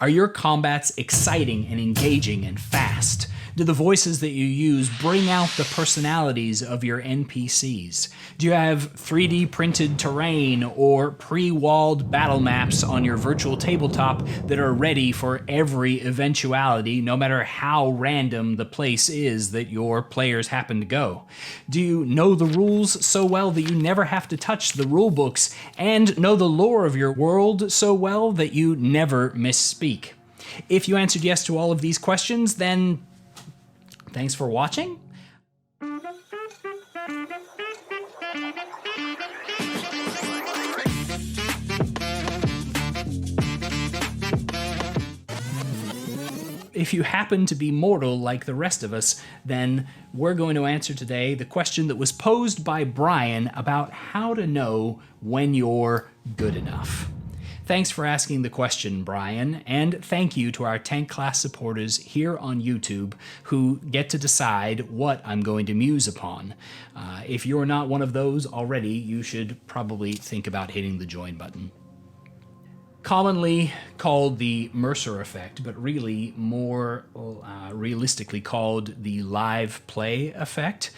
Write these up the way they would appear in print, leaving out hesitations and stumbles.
Are your combats exciting and engaging and fast? Do the voices that you use bring out the personalities of your NPCs? Do you have 3D printed terrain or pre-walled battle maps on your virtual tabletop that are ready for every eventuality, no matter how random the place is that your players happen to go? Do you know the rules so well that you never have to touch the rule books, and know the lore of your world so well that you never misspeak? If you answered yes to all of these questions, then thanks for watching. If you happen to be mortal like the rest of us, then we're going to answer today the question that was posed by Brian about how to know when you're good enough. Thanks for asking the question, Brian, and thank you to our Tank Class supporters here on YouTube who get to decide what I'm going to muse upon. If you're not one of those already, you should probably think about hitting the join button. Commonly called the Mercer effect, but really more realistically called the live play effect,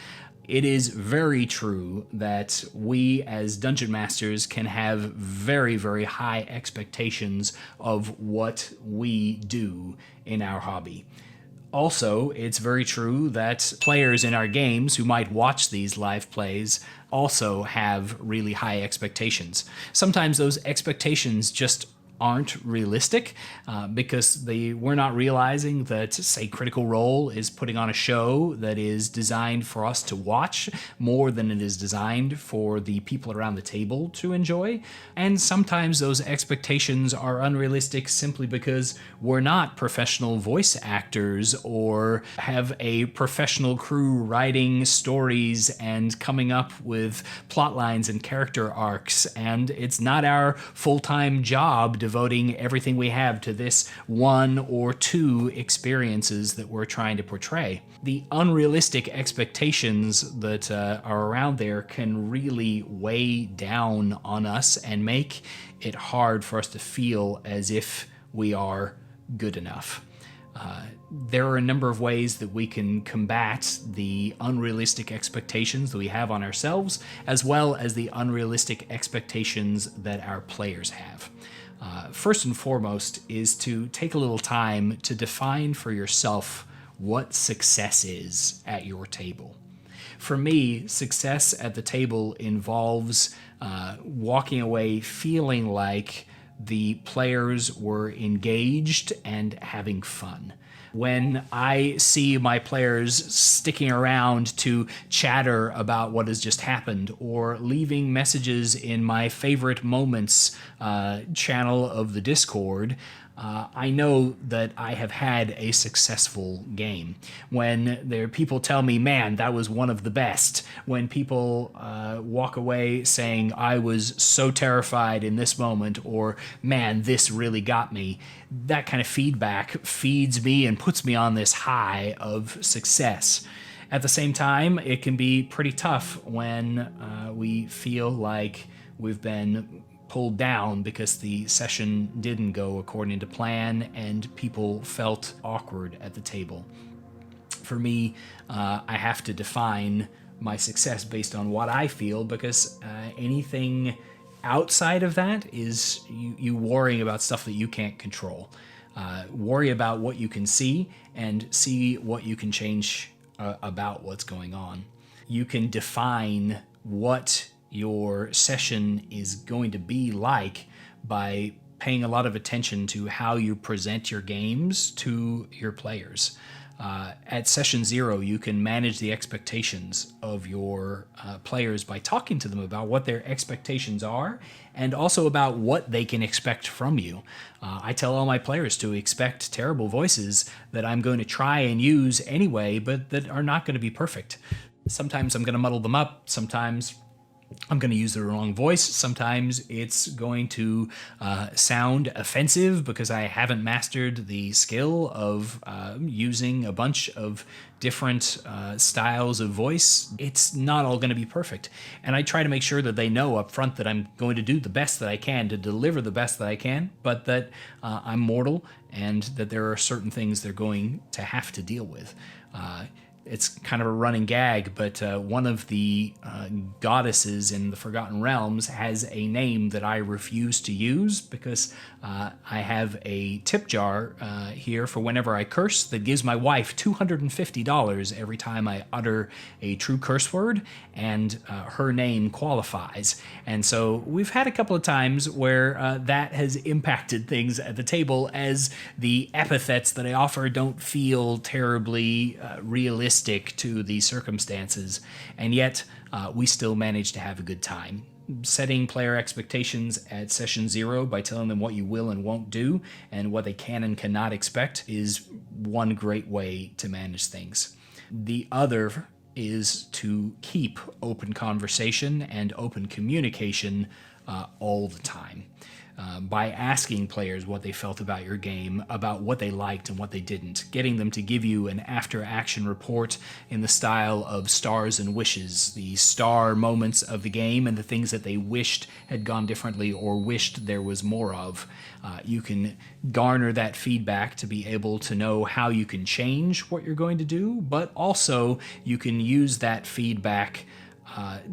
it is very true that we as Dungeon Masters can have very, very high expectations of what we do in our hobby. Also, it's very true that players in our games who might watch these live plays also have really high expectations. Sometimes those expectations just aren't realistic because we're not realizing that, say, Critical Role is putting on a show that is designed for us to watch more than it is designed for the people around the table to enjoy. And sometimes those expectations are unrealistic simply because we're not professional voice actors or have a professional crew writing stories and coming up with plot lines and character arcs, and it's not our full-time job devoting everything we have to this one or two experiences that we're trying to portray. The unrealistic expectations that are around there can really weigh down on us and make it hard for us to feel as if we are good enough. There are a number of ways that we can combat the unrealistic expectations that we have on ourselves, as well as the unrealistic expectations that our players have. First and foremost is to take a little time to define for yourself what success is at your table. For me, success at the table involves walking away feeling like the players were engaged and having fun. When I see my players sticking around to chatter about what has just happened or leaving messages in my favorite moments channel of the Discord, I know that I have had a successful game. When people tell me, man, that was one of the best. When people walk away saying, I was so terrified in this moment, or man, this really got me, that kind of feedback feeds me and puts me on this high of success. At the same time, it can be pretty tough when we feel like we've been pulled down because the session didn't go according to plan and people felt awkward at the table. For me, I have to define my success based on what I feel, because anything outside of that is you worrying about stuff that you can't control. Worry about what you can see and see what you can change about what's going on. You can define what your session is going to be like by paying a lot of attention to how you present your games to your players. At session 0, you can manage the expectations of your players by talking to them about what their expectations are and also about what they can expect from you. I tell all my players to expect terrible voices that I'm going to try and use anyway, but that are not going to be perfect. Sometimes I'm going to muddle them up. Sometimes I'm going to use the wrong voice. Sometimes it's going to sound offensive because I haven't mastered the skill of using a bunch of different styles of voice. It's not all going to be perfect. And I try to make sure that they know up front that I'm going to do the best that I can to deliver the best that I can, but that I'm mortal and that there are certain things they're going to have to deal with. It's kind of a running gag, but one of the goddesses in the Forgotten Realms has a name that I refuse to use because I have a tip jar here for whenever I curse that gives my wife $250 every time I utter a true curse word, and her name qualifies. And so we've had a couple of times where that has impacted things at the table, as the epithets that I offer don't feel terribly realistic to the circumstances, and yet we still manage to have a good time. Setting player expectations at session 0 by telling them what you will and won't do and what they can and cannot expect is one great way to manage things. The other is to keep open conversation and open communication all the time. By asking players what they felt about your game, about what they liked and what they didn't, getting them to give you an after-action report in the style of stars and wishes, the star moments of the game and the things that they wished had gone differently or wished there was more of. You can garner that feedback to be able to know how you can change what you're going to do, but also you can use that feedback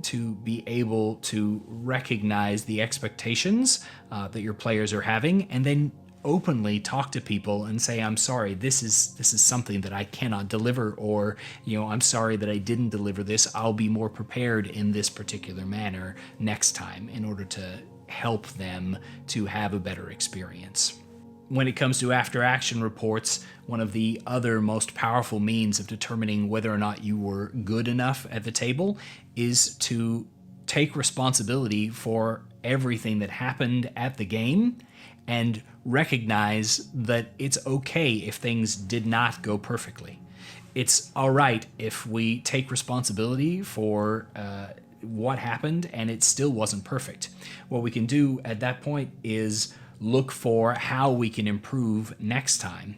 to be able to recognize the expectations that your players are having, and then openly talk to people and say, I'm sorry, this is something that I cannot deliver, or I'm sorry that I didn't deliver this. I'll be more prepared in this particular manner next time in order to help them to have a better experience. When it comes to after-action reports, one of the other most powerful means of determining whether or not you were good enough at the table is to take responsibility for everything that happened at the game and recognize that it's okay if things did not go perfectly. It's all right if we take responsibility for what happened and it still wasn't perfect. What we can do at that point is look for how we can improve next time.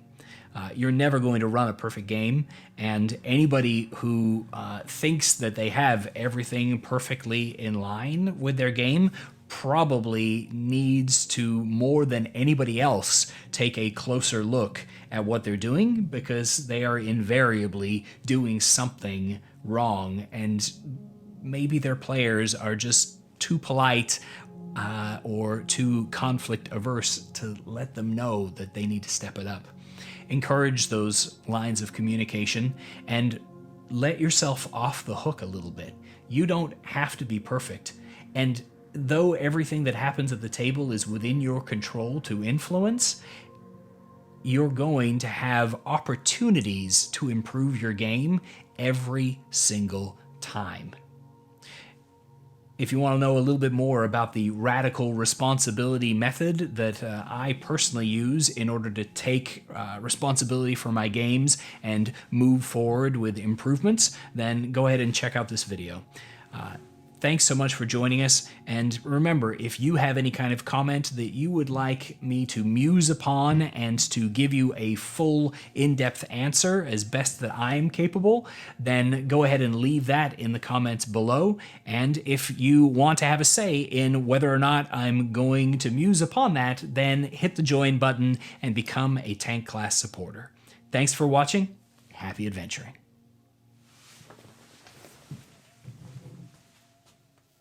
You're never going to run a perfect game, and anybody who thinks that they have everything perfectly in line with their game probably needs to, more than anybody else, take a closer look at what they're doing, because they are invariably doing something wrong, and maybe their players are just too polite or too conflict averse to let them know that they need to step it up. Encourage those lines of communication and let yourself off the hook a little bit. You don't have to be perfect. And though everything that happens at the table is within your control to influence, you're going to have opportunities to improve your game every single time. If you want to know a little bit more about the radical responsibility method that I personally use in order to take responsibility for my games and move forward with improvements, then go ahead and check out this video. Thanks so much for joining us, and remember, if you have any kind of comment that you would like me to muse upon and to give you a full, in-depth answer as best that I'm capable, then go ahead and leave that in the comments below. And if you want to have a say in whether or not I'm going to muse upon that, then hit the join button and become a Tank Class supporter. Thanks for watching. Happy adventuring.